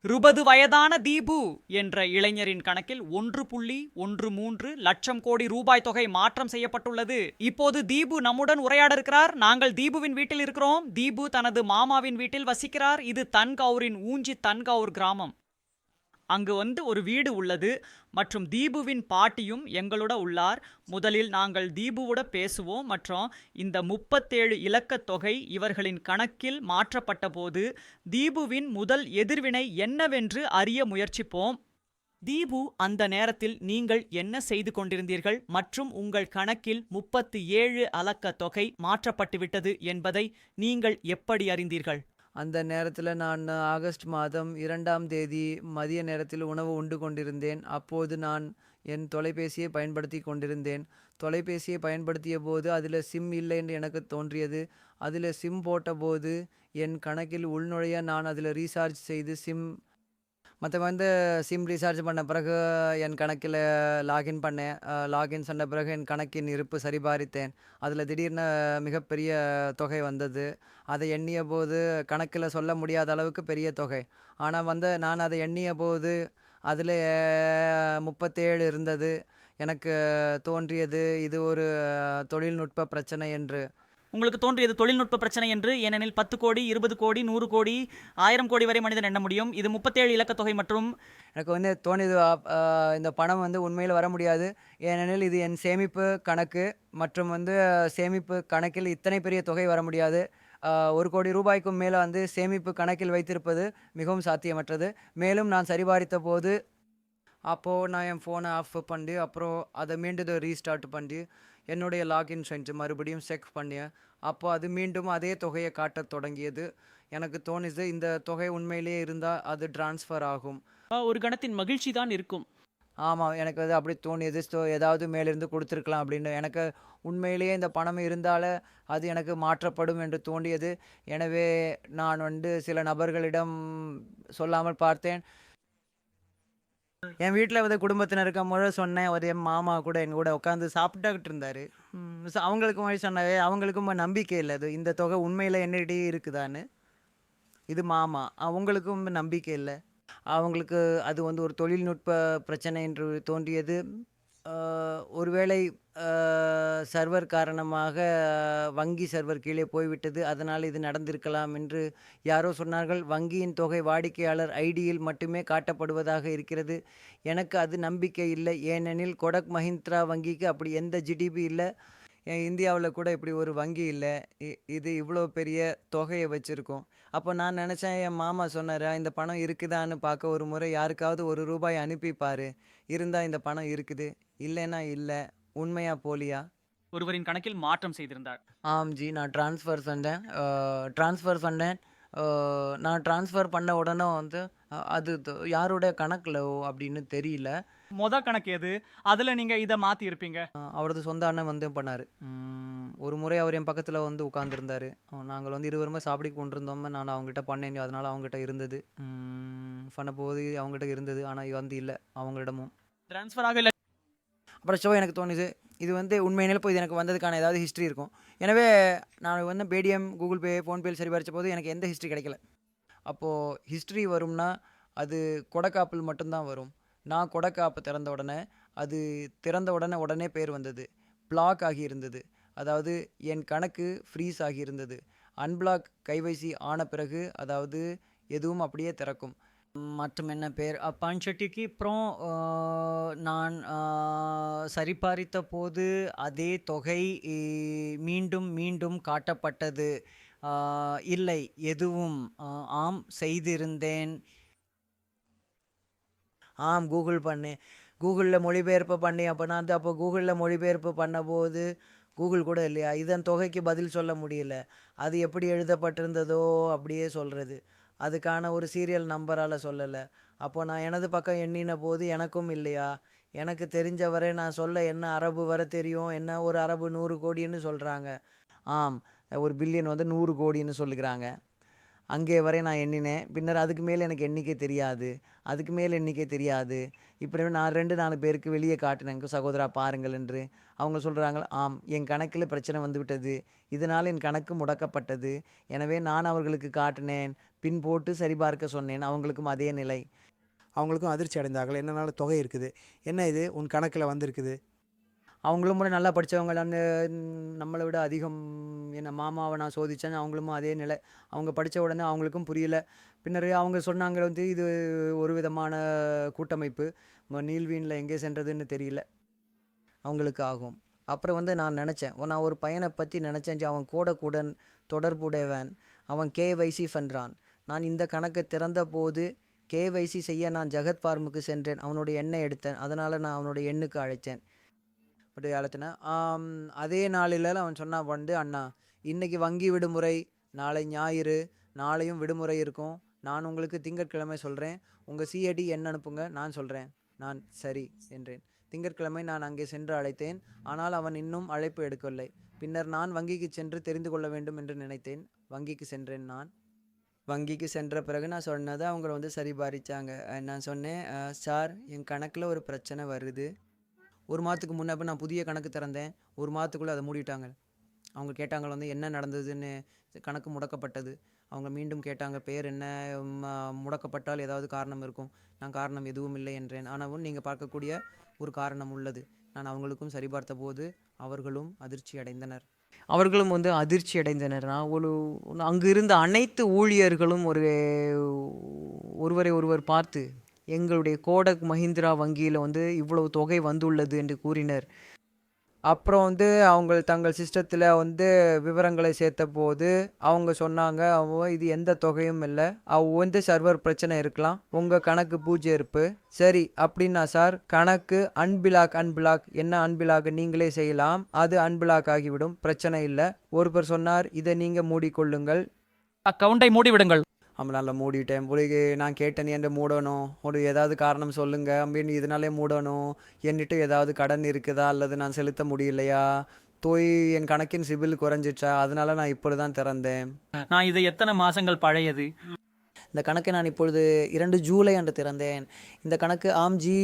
60 வயதான தீபு என்ற இளைஞரின் கணக்கில் 1.13 லட்சம் கோடி ரூபாய் தொகை மாற்றம் செய்யப்பட்டுள்ளது. இப்போது தீபு நம்முடன் உரையாட இருக்கிறார். நாங்கள் தீபுவின் வீட்டில் இருக்கிறோம். தீபு தனது மாமாவின் வீட்டில் வசிக்கிறார். இது தன்கவுரின் ஊஞ்சி தன்கவுர் கிராமம். அங்கு ஒரு வீடு உள்ளது மற்றும் தீபுவின் பாட்டியும் எங்களோட உள்ளார். முதலில் நாங்கள் தீபுவோட பேசுவோம் மற்றும் இந்த 37 இலக்க தொகை இவர்களின் கணக்கில் மாற்றப்பட்ட போது தீபுவின் முதல் எதிர்வினை என்னவென்று அறிய முயற்சிப்போம். தீபு, அந்த நேரத்தில் நீங்கள் என்ன செய்து கொண்டிருந்தீர்கள் மற்றும் உங்கள் கணக்கில் 37 இலக்க தொகை மாற்றப்பட்டுவிட்டது என்பதை நீங்கள் எப்படி அறிந்தீர்கள்? அந்த நேரத்தில் நான் ஆகஸ்ட் மாதம் 2ஆம் தேதி மதிய நேரத்தில் உணவு உண்டு கொண்டிருந்தேன். அப்போது நான் என் தொலைபேசியை பயன்படுத்தி கொண்டிருந்தேன். தொலைபேசியை பயன்படுத்திய போது அதில் சிம் இல்லை என்று எனக்கு தோன்றியது. அதில் சிம் போட்டபோது என் கணக்கில் உள்நுழைய நான் அதில் ரீசார்ஜ் செய்து சிம் ரீசார்ஜ் பண்ண பிறகு என் கணக்கில் லாகின் பண்ணேன். லாகின் சொன்ன பிறகு என் கணக்கின் இருப்பு சரிபார்த்தேன். அதில் திடீர்னு மிகப்பெரிய தொகை வந்தது. அதை எண்ணிய போது கணக்கில் சொல்ல முடியாத அளவுக்கு பெரிய தொகை. ஆனால் நான் அதை எண்ணிய போது அதில் 37 இருந்தது. எனக்கு தோன்றியது இது ஒரு தொழில்நுட்ப பிரச்சனை என்று. உங்களுக்கு தோன்றியது தொழில்நுட்ப பிரச்சனை என்று, ஏனெனில் 10 கோடி 20 கோடி 100 கோடி 1000 கோடி வரை மனிதன் எண்ண முடியும். இது 37 இலக்க தொகை மற்றும் எனக்கு தோணியது இந்த பணம் உண்மையில் வர முடியாது. ஏனெனில் இது என் சேமிப்பு கணக்கு மற்றும் சேமிப்பு கணக்கில் இத்தனை பெரிய தொகை வர முடியாது. 1 கோடி ரூபாய்க்கும் மேலே சேமிப்பு கணக்கில் வைத்திருப்பது மிகவும் சாத்தியமற்றது. மேலும் நான் சரிபார்த்த போது அப்போது நான் என் ஃபோனை ஆஃப் பண்ணி அப்புறம் அதை மீண்டும் ரீஸ்டார்ட் பண்ணி என்னுடைய லாகின் செஞ்சு மறுபடியும் செக் பண்ணேன். அப்போ அது மீண்டும் அதே தொகையை காட்டத் தொடங்கியது. எனக்கு தோணுது இந்த தொகை உண்மையிலேயே இருந்தால் அது டிரான்ஸ்ஃபர் ஆகும். ஒரு கணத்தின் மகிழ்ச்சி தான் இருக்கும். ஆமாம், எனக்கு அப்படி தோணியது. ஏதாவது மேலிருந்து கொடுத்துருக்கலாம் அப்படின்னு. எனக்கு உண்மையிலேயே இந்த பணம் இருந்தால் அது எனக்கு மாற்றப்படும் என்று தோண்டியது. எனவே நான் சில நபர்களிடம் சொல்லாமல் பார்த்தேன். என் வீட்டில் குடும்பத்தினருக்கு முறை சொன்னேன். என் மாமா கூட எங்கள் கூட உட்காந்து சாப்பிட்டுக்கிட்டு இருந்தார். அவங்களுக்கு மாதிரி சொன்னாவே அவங்களுக்கும் நம்பிக்கை இல்லை அது இந்த தொகை உண்மையில் என்னிடையே இருக்குதான்னு. இது மாமா, அவங்களுக்கும் நம்பிக்கை இல்லை. அவங்களுக்கு அது ஒரு தொழில்நுட்ப பிரச்சனை என்று தோன்றியது. ஒருவேளை சர்வர் காரணமாக வங்கி சர்வர் கீழே போய்விட்டது, அதனால் இது நடந்திருக்கலாம் என்று யாரோ சொன்னார்கள். வங்கியின் தொகை வாடிக்கையாளர் ஐடியில் மட்டுமே காட்டப்படுவதாக இருக்கிறது. எனக்கு அது நம்பிக்கை இல்லை. ஏனெனில் கொடக் மஹிந்திரா வங்கிக்கு அப்படி எந்த ஜிடிபி இல்லை. இந்தியாவில் கூட இப்படி ஒரு வங்கி இல்லை. இது இவ்வளோ பெரிய தொகையை வச்சுருக்கோம். அப்போ நான் நினச்சேன், என் மாமா சொன்னார், இந்த பணம் இருக்குதான்னு பார்க்க ஒரு முறை யாருக்காவது ₹1 அனுப்பிப்பார். இருந்தால் இந்த பணம் இருக்குது, இல்லைன்னா இல்லை. உண்மையா போலியா? ஒருவரின் கணக்கில் மாற்றம் செய்திருந்தார். ஆம் ஜி, நான் ட்ரான்ஸ்ஃபர் பண்ணேன். நான் ட்ரான்ஸ்ஃபர் பண்ண உடனே அது யாரோட கணக்கில் அப்படின்னு தெரியல. கணக்கு எது? அதில் நீங்கள் இதை மாற்றி இருப்பீங்க. அவரது சொந்த அண்ணன் பண்ணார். ஒரு முறை அவர் என் பக்கத்தில் உட்காந்துருந்தார். நாங்கள் இருவருமே சாப்பிட கொண்டிருந்தோம். நான் அவங்ககிட்ட பண்ணேன், அதனால் அவங்ககிட்ட இருந்தது. பண்ண போது அவங்ககிட்ட இருந்தது, ஆனால் இல்லை அவங்களிடமும். ட்ரான்ஸ்ஃபர் ஆகலை. அப்புறம் எனக்கு தோணுது, இது உண்மையிலே போய் இது எனக்கு வந்ததுக்கான ஏதாவது ஹிஸ்ட்ரி இருக்கும். எனவே நான் பேடிஎம், கூகுள் பே, ஃபோன்பேயில் சரிபார்த்த போது எனக்கு எந்த ஹிஸ்ட்ரி கிடைக்கல. அப்போது ஹிஸ்ட்ரி வரும்னா அது கொடக் ஆப்பில் மட்டும்தான் வரும். நான் கொடக் ஆப்பை திறந்த உடனே பேர் வந்தது. பிளாக் ஆகியிருந்தது. அதாவது என் கணக்கு ஃப்ரீஸ் ஆகியிருந்தது. அன்பிளாக் கைவைசி ஆன பிறகு அதாவது எதுவும் அப்படியே திறக்கும். மற்றும் என்ன பேர் பஞ்சட்டிக்கு அப்புறம் நான் சரிபார்த்த போது அதே தொகை மீண்டும் மீண்டும் காட்டப்பட்டது. இல்லை, எதுவும் ஆம் செய்திருந்தேன். ஆம், கூகுளில் மொழிபெயர்ப்பு பண்ணி அப்போ கூகுளில் மொழிபெயர்ப்பு பண்ணபோது கூகுள் கூட இல்லையா, இதன் தொகைக்கு பதில் சொல்ல முடியல. அது எப்படி எழுதப்பட்டிருந்ததோ அப்படியே சொல்கிறது. அதுக்கான ஒரு சீரியல் நம்பரால் சொல்லலை. அப்போ நான் எனது பக்கம் எண்ணின போது எனக்கும் இல்லையா. எனக்கு தெரிஞ்சவரை நான் சொல்ல என்ன அரபு வர தெரியும், என்ன ஒரு அரபு 100 கோடின்னு சொல்கிறாங்க. ஆம், ஒரு பில்லியன் 100 கோடின்னு சொல்லுகிறாங்க. அங்கே வரை நான் எண்ணினேன். பின்னர் அதுக்கு மேல் எனக்கு எண்ணிக்கை தெரியாது. அதுக்கு மேல் எண்ணிக்கை தெரியாது. இப்படி நான் 2, 4 பேருக்கு வெளியே காட்டினேன். சகோதரா பாருங்கள் என்று. அவங்க சொல்றாங்க, ஆம் என் கணக்கில் பிரச்சனை வந்துவிட்டது. இதனால் என் கணக்கு முடக்கப்பட்டது. எனவே நான் அவர்களுக்கு காட்டினேன். பின் போட்டு சரிபார்க்க சொன்னேன். அவங்களுக்கும் அதே நிலை. அவங்களுக்கும் அதிர்ச்சி அடைந்தார்கள். என்னனால தொகை இருக்குது, என்ன இது உன் கணக்கில் வந்திருக்குது? அவங்களும் கூட நல்லா படித்தவங்க. நம்மளை விட அதிகம் என்ன மாமாவை நான் சோதித்தேன். அவங்களும் அதே நிலை. அவங்க படித்த உடனே அவங்களுக்கும் புரியல. பின்னர் அவங்க சொன்னாங்க இது ஒரு விதமான கூட்டமைப்பு. நீல்வீனில் எங்கே சென்றதுன்னு தெரியல அவங்களுக்கு ஆகும். அப்புறம் நான் நினச்சேன், நான் ஒரு பையனை பற்றி நினச்சேன். அவன் கூட தொடர்புடையவன். அவன் கேவைசி பண்ணுறான். நான் இந்த கணக்கை திறந்த போது கேவைசி செய்ய நான் ஜகத் ஃபார்முக்கு சென்றேன். அவனுடைய எண்ணை எடுத்தேன். அதனால் நான் அவனுடைய எண்ணுக்கு அழைத்தேன். அப்படி அழைத்தினேன். அதே நாளில் அவன் சொன்னான், அண்ணா இன்றைக்கி வங்கி விடுமுறை, நாளை ஞாயிறு, நாளையும் விடுமுறை இருக்கும். நான் உங்களுக்கு திங்கட்கிழமை சொல்கிறேன். உங்கள் சிஐடி எண் அனுப்புங்க, நான் சொல்கிறேன். நான் சரி என்றேன். திங்கட்கிழமை நான் அங்கே சென்று அழைத்தேன். ஆனால் அவன் இன்னும் அழைப்பு எடுக்கவில்லை. பின்னர் நான் வங்கிக்கு சென்று தெரிந்து கொள்ள வேண்டும் என்று நினைத்தேன். வங்கிக்கு சென்றேன். நான் வங்கிக்கு சென்ற பிறகு நான் சொன்னதை அவங்க சரிபாரித்தாங்க. நான் சொன்னேன், சார் என் கணக்கில் ஒரு பிரச்சனை வருது. ஒரு மாதத்துக்கு முன்னே நான் புதிய கணக்கு திறந்தேன். ஒரு மாதத்துக்குள்ளே அதை மூடிட்டாங்க. அவங்க கேட்டாங்க என்ன நடந்ததுன்னு. கணக்கு முடக்கப்பட்டது. அவங்க மீண்டும் கேட்டாங்க, பேர் என்ன, முடக்கப்பட்டால் ஏதாவது காரணம் இருக்கும். நான் காரணம் எதுவும் இல்லை என்றேன். ஆனாலும் நீங்கள் பார்க்கக்கூடிய ஒரு காரணம் உள்ளது. நான் அவங்களுக்கும் சரிபார்த்த போது அவர்களும் அதிர்ச்சி அடைந்தனர். அவர்களும் அதிர்ச்சி அடைந்தனர். நான் அங்கு இருந்த அனைத்து ஊழியர்களும் ஒருவரை ஒருவர் பார்த்து, எங்களுடைய கோடக் மஹிந்திரா வங்கியில் இவ்வளவு தொகை வந்துள்ளது என்று கூறினர். அப்புறம் அவங்க தங்கள் சிஸ்டத்தில் விவரங்களை சேர்த்த போது அவங்க சொன்னாங்க, இது எந்த தொகையும் இல்லை, சர்வர் பிரச்சனை இருக்கலாம், உங்கள் கணக்கு பூஜ்ஜியம் இருப்பு. சரி அப்படின்னா சார், கணக்கு அன்பிளாக் என்ன அன்பிளாக் நீங்களே செய்யலாம், அது அன்பிளாக் ஆகிவிடும், பிரச்சனை இல்லை. ஒருவர் சொன்னார், இதை நீங்கள் மூடிக்கொள்ளுங்கள், அக்கவுண்டை மூடிவிடுங்கள். நம்மளால மூடிட்டேன். பிறகு நான் கேட்டேன், என்று மூடணும், ஒரு ஏதாவது காரணம் சொல்லுங்க அப்படின்னு. இதனாலே மூடணும், என்கிட்ட ஏதாவது கடன் இருக்குதா, அல்லது நான் செலுத்த முடியலையா, என் கணக்கின் சிபில் குறைஞ்சிச்சா, அதனால நான் இப்பொழுது தான் திறந்தேன். நான் இது எத்தனை மாசங்கள் பழையது? இந்த கணக்கை நான் இப்பொழுது 2 ஜூலை அன்று திறந்தேன். இந்த கணக்கு ஆம்ஜி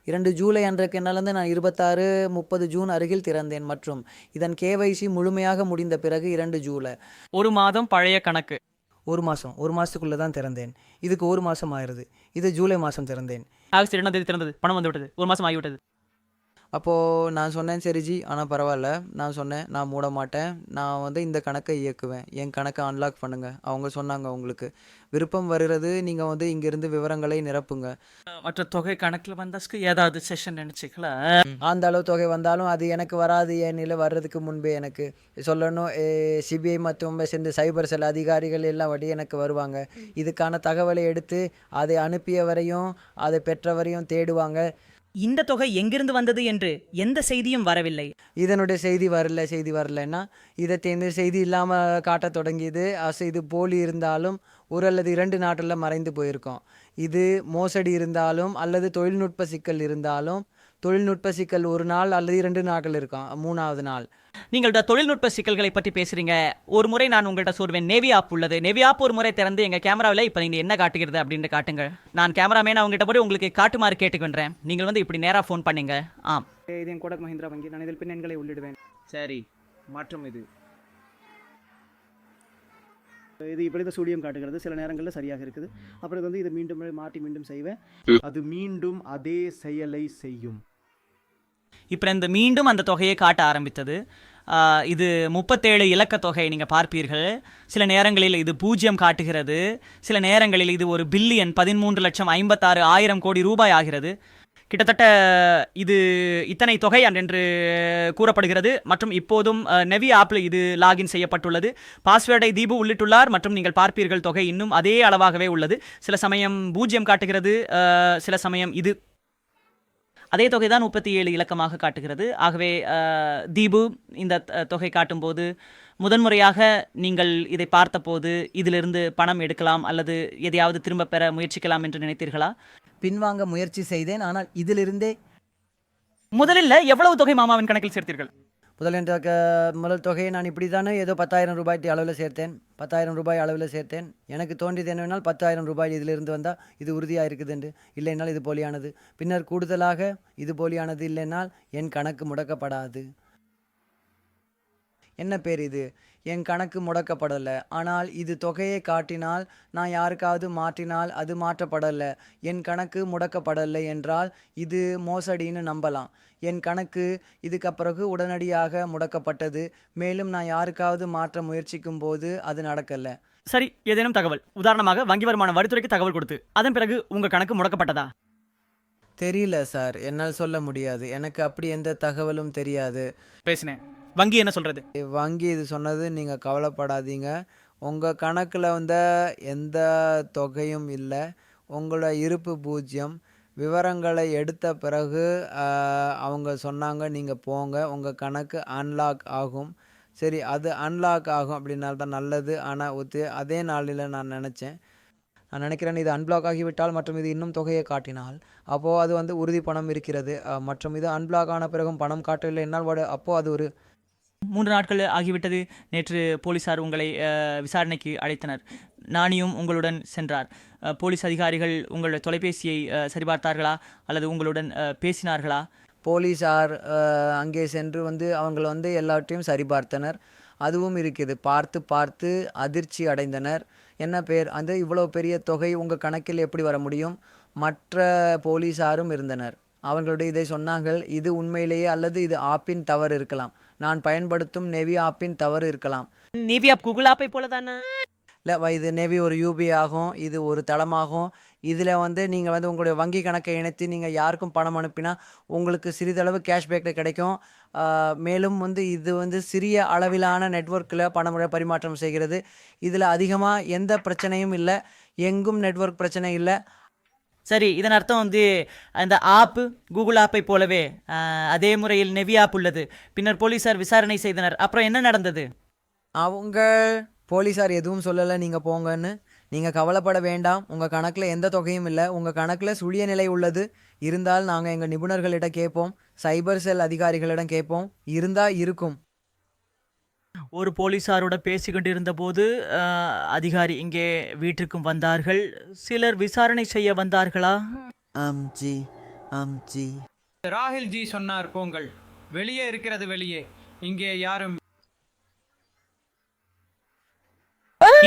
2 ஜூலை அன்றைக்கு என்னாலேருந்து நான் 26, 30 ஜூன் அருகில் திறந்தேன். மற்றும் இதன் கேவைசி முழுமையாக முடிந்த பிறகு 2 ஜூலை. ஒரு மாதம் பழைய கணக்கு. ஒரு மாதத்துக்குள்ளே தான் திறந்தேன். இதுக்கு 1 மாதம் ஆயிடுது. இது ஜூலை மாதம் திறந்தேன். ஆகஸ்ட் 2ஆம் தேதி திறந்தது, பணம் வந்து விட்டது, 1 மாதம் ஆகிவிட்டது. அப்போது நான் சொன்னேன், சரி ஜி, ஆனால் பரவாயில்ல. நான் சொன்னேன், நான் மூட மாட்டேன், நான் இந்த கணக்கை இயக்குவேன், என் கணக்கை அன்லாக் பண்ணுங்கள். அவங்க சொன்னாங்க, உங்களுக்கு விருப்பம் வருகிறது, நீங்கள் இங்கேருந்து விவரங்களை நிரப்புங்க. மற்ற தொகை கணக்கில் வந்ததுக்கு ஏதாவது செஷன் நினச்சிக்கல. அந்த அளவு தொகை வந்தாலும் அது எனக்கு வராது. என் நிலை வர்றதுக்கு முன்பே எனக்கு சொல்லணும். சிபிஐ மற்றும் சேர்ந்து சைபர் செல் அதிகாரிகள் எல்லாம் எனக்கு வருவாங்க. இதுக்கான தகவலை எடுத்து அதை அனுப்பியவரையும் அதை பெற்றவரையும் தேடுவாங்க. இந்த தொகை எங்கிருந்து வந்தது என்று எந்த செய்தியும் வரவில்லை. இதனுடைய செய்தி வரலன்னா இதை செய்தி இல்லாமல் காட்ட தொடங்கியது. இது போலி இருந்தாலும் ஒரு அல்லது 2 நாட்டில் மறைந்து போயிருக்கோம். இது மோசடி இருந்தாலும் அல்லது தொழில்நுட்ப சிக்கல் இருந்தாலும், தொழில்நுட்ப சிக்கல் 1 நாள் அல்லது 2 நாட்கள் இருக்கும், 3ஆவது நாள். நீங்கள்ட்ட தொழில்நுட்ப சிக்கல்களை பற்றி பேசுறீங்க. ஒரு முறை நான் உங்கள்கிட்ட சொல்வேன், நேவி ஆப் உள்ளது. நேவி ஆப் ஒரு முறை திறந்து எங்கள் கேமராவில் இப்போ நீங்கள் என்ன காட்டுகிறது அப்படின்னு காட்டுங்க. நான் கேமராமேன் அவங்ககிட்ட போய் உங்களுக்கு காட்டுமாறு கேட்டுக்கொண்டேன். நீங்கள் இப்படி நேராக ஃபோன் பண்ணீங்க. ஆம், இது என் கோடக் மஹிந்திரா வங்கி. நான் இதில் பின் எண்களை உள்ளிடுவேன். சரி, மற்றும் இது இப்படி சூடியம் காட்டுகிறது. சில நேரங்களில் சரியாக இருக்குது. அப்புறம் இதை மீண்டும் மாற்றி மீண்டும் செய்வேன். அது மீண்டும் அதே செயலை செய்யும். இப்போ இந்த மீண்டும் அந்த தொகையை காட்ட ஆரம்பித்தது. இது 37 இலக்க தொகை நீங்கள் பார்ப்பீர்கள். சில நேரங்களில் இது 0 காட்டுகிறது. சில நேரங்களில் இது 1 பில்லியன் 13,56,000 கோடி ரூபாய் ஆகிறது. கிட்டத்தட்ட இது இத்தனை தொகை என்று கூறப்படுகிறது. மற்றும் இப்போதும் நெவி ஆப்பில் இது லாகின் செய்யப்பட்டுள்ளது. பாஸ்வேர்டை தீபு உள்ளிட்டுள்ளார். மற்றும் நீங்கள் பார்ப்பீர்கள், தொகை இன்னும் அதே அளவாகவே உள்ளது. சில சமயம் 0 காட்டுகிறது, சில சமயம் இது அதே தொகை தான் 37 இலக்கமாக காட்டுகிறது. ஆகவே தீபு இந்த தொகை காட்டும்போது முதன்முறையாக நீங்கள் இதை பார்த்தபோது இதிலிருந்து பணம் எடுக்கலாம் அல்லது எதையாவது திரும்ப பெற முயற்சிக்கலாம் என்று நினைத்தீர்களா? பின்வாங்க முயற்சி செய்தேன். ஆனால் இதிலிருந்தே முதலில் எவ்வளவு தொகை மாமாவின் கணக்கில் சேர்த்தீர்கள்? முதல் தொகையை நான் இப்படி தானே ஏதோ 10,000 ரூபாய் அளவில் சேர்த்தேன். 10,000 ரூபாய் அளவில் சேர்த்தேன். எனக்கு தோன்றியது என்னவென்றால் 10,000 ரூபாய் இதிலிருந்து வந்தால் இது உறுதியாக இருக்குதுண்டு, இல்லைனால் இது போலியானது. பின்னர் கூடுதலாக இது போலியானது, இல்லைனால் என் கணக்கு முடக்கப்படாது. என்ன பேர் இது? என் கணக்கு முடக்கப்படலை. ஆனால் இது தொகையை காட்டினால் நான் யாருக்காவது மாற்றினால் அது மாற்றப்படலை. என் கணக்கு முடக்கப்படலை என்றால் இது மோசடின்னு நம்பலாம். என் கணக்கு இதுக்கு பிறகு உடனடியாக முடக்கப்பட்டது. மேலும் நான் யாருக்காவது மாற்ற முயற்சிக்கும் போது அது நடக்கலை. சரி, ஏதேனும் தகவல், உதாரணமாக வங்கி வருமான வரித்துறைக்கு தகவல் கொடுத்து அதன் பிறகு உங்க கணக்கு முடக்கப்பட்டதா? தெரியல சார், என்னால் சொல்ல முடியாது. எனக்கு அப்படி எந்த தகவலும் தெரியாது. பேசினேன். வங்கி என்ன சொல்றது? வங்கி இது சொன்னது, நீங்கள் கவலைப்படாதீங்க, உங்கள் கணக்கில் எந்த தொகையும் இல்லை, உங்களோட இருப்பு 0. விவரங்களை எடுத்த பிறகு அவங்க சொன்னாங்க நீங்கள் போங்க, உங்கள் கணக்கு அன்லாக் ஆகும். சரி, அது அன்லாக் ஆகும் அப்படின்னால்தான் நல்லது. ஆனால் அதே நாளில் நான் நினைக்கிறேன் இது அன்பிளாக் ஆகிவிட்டால் மற்றும் இது இன்னும் தொகையை காட்டினால் அப்போது அது உறுதி பணம் இருக்கிறது. மற்றும் இது அன்பிளாக் ஆன பிறகும் பணம் காட்டவில்லை என்னால் அப்போது அது ஒரு 3 நாட்கள் ஆகிவிட்டது. நேற்று போலீசார் உங்களை விசாரணைக்கு அழைத்தனர். நானியும் உங்களுடன் சென்றார். போலீஸ் அதிகாரிகள் உங்களுடைய தொலைபேசியை சரிபார்த்தார்களா அல்லது உங்களுடன் பேசினார்களா? போலீஸார் அங்கே சென்று அவங்க எல்லாவற்றையும் சரிபார்த்தனர். அதுவும் இருக்குது. பார்த்து அதிர்ச்சி அடைந்தனர். என்ன பேர் இவ்வளோ பெரிய தொகை உங்கள் கணக்கில் எப்படி வர முடியும்? மற்ற போலீஸாரும் இருந்தனர். அவர்களுடைய இதை சொன்னார்கள். இது உண்மையிலேயே அல்லது இது ஆப்பின் தவறு இருக்கலாம். நான் பயன்படுத்தும் நெவி ஆப்பின் தவறு இருக்கலாம். நேவி ஆப் கூகுள் ஆப்பை போல தானே? இல்லை, இது நெவி ஒரு யூபி ஆகும், இது ஒரு தளமாகும். இதில் நீங்கள் உங்களுடைய வங்கி கணக்கை இணைத்து நீங்கள் யாருக்கும் பணம் அனுப்பினா உங்களுக்கு சிறிதளவு கேஷ்பேக்கில் கிடைக்கும். மேலும் இது சிறிய அளவிலான நெட்வொர்க்கில் பணம் பரிமாற்றம் செய்கிறது. இதில் அதிகமாக எந்த பிரச்சனையும் இல்லை, எங்கும் நெட்வொர்க் பிரச்சனை இல்லை. சரி, இதன் அர்த்தம் அந்த ஆப்பு கூகுள் ஆப்பை போலவே அதே முறையில் நெவி ஆப் உள்ளது. பின்னர் போலீசார் விசாரணை செய்தனர். அப்புறம் என்ன நடந்தது? அவங்க போலீஸார் எதுவும் சொல்லலை நீங்கள் போங்கன்னு. நீங்கள் கவலைப்பட வேண்டாம், உங்கள் கணக்கில் எந்த தொகையும் இல்லை. உங்கள் கணக்கில் சுழிய நிலை உள்ளது. இருந்தால் நாங்கள் எங்கள் நிபுணர்களிடம் கேட்போம், சைபர் செல் அதிகாரிகளிடம் கேட்போம். இருந்தால் இருக்கும். ஒரு போலீசாரோட பேசிக்கொண்டிருந்த போது அதிகாரி இங்கே வீட்டிற்கும் வந்தார்கள். சிலர் விசாரணை செய்ய வந்தார்களா? ஆம்ஜி ராஹில் ஜி சொன்னார், போங்கள், வெளியே இருக்கிறது, வெளியே, இங்கே யாரும்.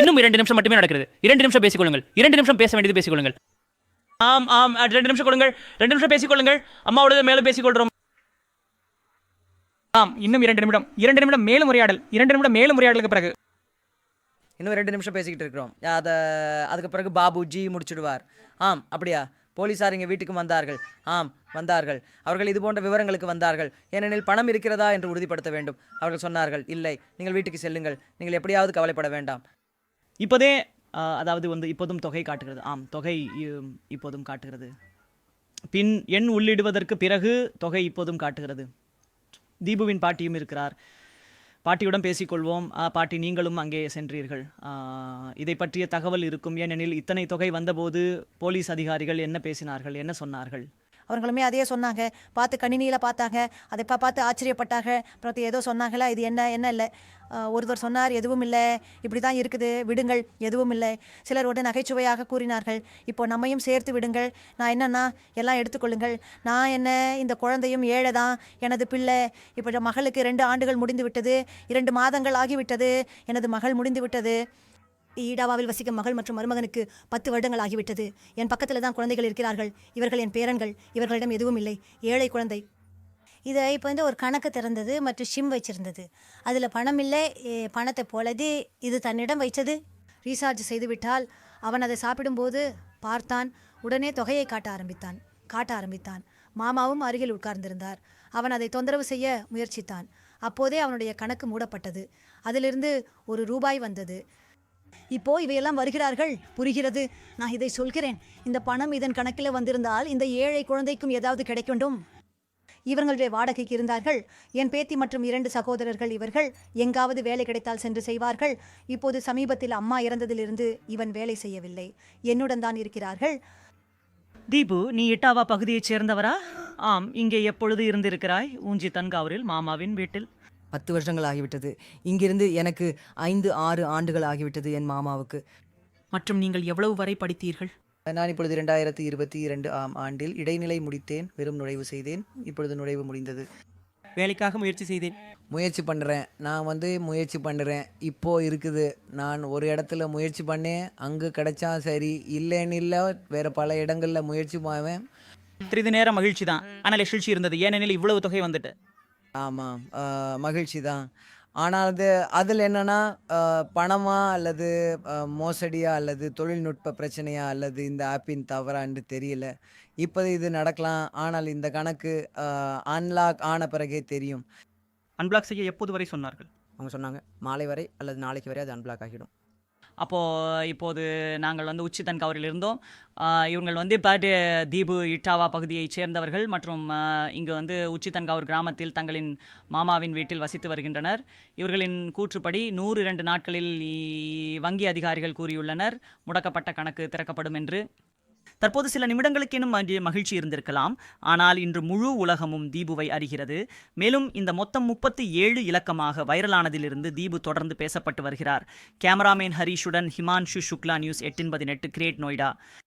இன்னும் 2 நிமிஷம் மட்டுமே நடக்கிறது. 2 நிமிஷம் பேசிக்கொள்ளுங்கள். 2 நிமிஷம் பேச வேண்டியது பேசிக்கொள்ளுங்கள். ஆம் 2 நிமிஷம் கொடுங்கள். 2 நிமிஷம் பேசிக்கொள்ளுங்கள். அம்மாவோட மேலும் பேசிக்கொள்றோம். ஆம், இன்னும் 2 நிமிடம். 2 நிமிடம் மேலும் உரையாடல். 2 நிமிடம் மேலும் உரையாடலுக்கு பிறகு இன்னும் 2 நிமிஷம் பேசிக்கிட்டு இருக்கிறோம். அதுக்கு பிறகு பாபுஜி முடிச்சுடுவார். ஆம், அப்படியா? போலீஸார் இங்கே வீட்டுக்கு வந்தார்கள். ஆம், வந்தார்கள். அவர்கள் இது போன்ற விவரங்களுக்கு வந்தார்கள். ஏனெனில் பணம் இருக்கிறதா என்று உறுதிப்படுத்த வேண்டும். அவர்கள் சொன்னார்கள், இல்லை, நீங்கள் வீட்டுக்கு செல்லுங்கள், நீங்கள் எப்படியாவது கவலைப்பட வேண்டாம். இப்போதே அதாவது இப்போதும் தொகை காட்டுகிறது. ஆம், தொகை இப்போதும் காட்டுகிறது. பின் எண் உள்ளிடுவதற்கு பிறகு தொகை இப்போதும் காட்டுகிறது. தீபுவின் பாட்டியும் இருக்கிறார். பாட்டியுடன் பேசிக்கொள்வோம். பாட்டி, நீங்களும் அங்கே சென்றீர்கள். இதை பற்றிய தகவல் இருக்கும். ஏனெனில் இத்தனை தொகை வந்தபோது போலீஸ் அதிகாரிகள் என்ன பேசினார்கள், என்ன சொன்னார்கள்? அவங்களுமே அதையே சொன்னாங்க. பார்த்து கணினியில் பார்த்தாங்க, அதை பார்த்து ஆச்சரியப்பட்டாங்க. அப்புறம் ஏதோ சொன்னாங்களா, இது என்ன இல்லை. ஒருவர் சொன்னார், எதுவும் இல்லை, இப்படி தான் இருக்குது, விடுங்கள், எதுவும் இல்லை. சிலர் உடனே நகைச்சுவையாக கூறினார்கள், இப்போ நம்மையும் சேர்த்து விடுங்கள், நான் என்னன்னா எல்லாம் எடுத்துக்கொள்ளுங்கள், நான் என்ன, இந்த குழந்தையும் ஏழை தான், எனது பிள்ளை. இப்போ மகளுக்கு 2 ஆண்டுகள் முடிந்து விட்டது, 2 மாதங்கள் ஆகிவிட்டது, எனது மகள் முடிந்து விட்டது. ஈடாவாவில் வசிக்கும் மகள் மற்றும் மருமகனுக்கு 10 வருடங்கள் ஆகிவிட்டது. என் பக்கத்தில் தான் குழந்தைகள் இருக்கிறார்கள். இவர்கள் என் பேரன்கள். இவர்களிடம் எதுவும் இல்லை. ஏழை குழந்தை. இதை இப்போ ஒரு கணக்கு திறந்தது மற்றும் ஷிம் வச்சிருந்தது. அதில் பணம் இல்லை. பணத்தை போலது இது தன்னிடம் வைத்தது. ரீசார்ஜ் செய்துவிட்டால் அவன் அதை சாப்பிடும்போது பார்த்தான். உடனே தொகையை காட்ட ஆரம்பித்தான். மாமாவும் அருகில் உட்கார்ந்திருந்தார். அவன் அதை தொந்தரவு செய்ய முயற்சித்தான். அப்போதே அவனுடைய கணக்கு மூடப்பட்டது. அதிலிருந்து ₹1 வந்தது. இப்போ இவையெல்லாம் வருகிறார்கள், புரிகிறது. நான் இதை சொல்கிறேன், இந்த பணம் இதன் கணக்கில் வந்திருந்தால் இந்த ஏழை குழந்தைக்கும் ஏதாவது கிடைக்கணும். இவர்களுடைய வாடகைக்கு இருந்தார்கள். என் பேத்தி மற்றும் 2 சகோதரர்கள். இவர்கள் எங்காவது வேலை கிடைத்தால் சென்று செய்வார்கள். இப்போது சமீபத்தில் அம்மா இறந்ததிலிருந்து இவன் வேலை செய்யவில்லை. என்னுடன் தான் இருக்கிறார்கள். தீபு, நீ இட்டாவா பகுதியைச் சேர்ந்தவரா? ஆம், இங்கே எப்பொழுது இருந்திருக்கிறாய்? ஊஞ்சி தன்காவூரில் மாமாவின் வீட்டில். 10 வருஷங்கள் ஆகிவிட்டது. இங்கிருந்து எனக்கு 5-6 ஆண்டுகள் ஆகிவிட்டது என் மாமாவுக்கு. மற்றும் நீங்கள் எவ்வளவு வரை படித்தீர்கள்? நான் இப்பொழுது 2022 ஆண்டில் இடைநிலை முடித்தேன். வெறும் நுழைவு செய்தேன். இப்பொழுது நுழைவு முடிந்தது. வேலைக்காக முயற்சி செய்தேன். முயற்சி பண்ணுறேன். நான் முயற்சி பண்ணுறேன். இப்போ இருக்குது. நான் ஒரு இடத்துல முயற்சி பண்ணேன். அங்கே கிடைச்சா சரி, இல்லைன்னு இல்லை, வேறு பல இடங்களில் முயற்சி பண்ணுவேன். சிறிது நேரம் மகிழ்ச்சி தான், ஆனால் எழுச்சி இருந்தது. ஏனெனில் இவ்வளவு தொகை வந்துட்டு. ஆமாம், மகிழ்ச்சி தான். ஆனால் அதில் என்னென்னா பணமா அல்லது மோசடியா அல்லது தொழில்நுட்ப பிரச்சனையா அல்லது இந்த ஆப்பின் தவறான்னு தெரியல. இப்போ இது நடக்கலாம். ஆனால் இந்த கணக்கு அன்லாக் ஆன பிறகே தெரியும். அன்பிளாக் செய்ய எப்போது வரை சொன்னார்கள்? அவங்க சொன்னாங்க மாலை வரை அல்லது நாளைக்கு வரை அது அன்பிளாக் ஆகிடும். இப்போது நாங்கள் உச்சி தன்காவூரில் இருந்தோம். இவங்கள் இப்போ தீபு இட்டாவா பகுதியைச் சேர்ந்தவர்கள் மற்றும் இங்கு உச்சி தன்காவூர் கிராமத்தில் தங்களின் மாமாவின் வீட்டில் வசித்து வருகின்றனர். இவர்களின் கூற்றுப்படி 102 நாட்களில் வங்கி அதிகாரிகள் கூறியுள்ளனர் முடக்கப்பட்ட கணக்கு திறக்கப்படும் என்று. தற்போது சில நிமிடங்களுக்கேனும் மகிழ்ச்சி இருந்திருக்கலாம். ஆனால் இன்று முழு உலகமும் தீபுவை அறிகிறது. மேலும் இந்த மொத்தம் 37 இலக்கமாக வைரலானதிலிருந்து தீபு தொடர்ந்து பேசப்பட்டு வருகிறார். கேமராமேன் ஹரிஷுடன் ஹிமான்ஷு சுக்லா, நியூஸ் 8/8, கிரேட் நோய்டா.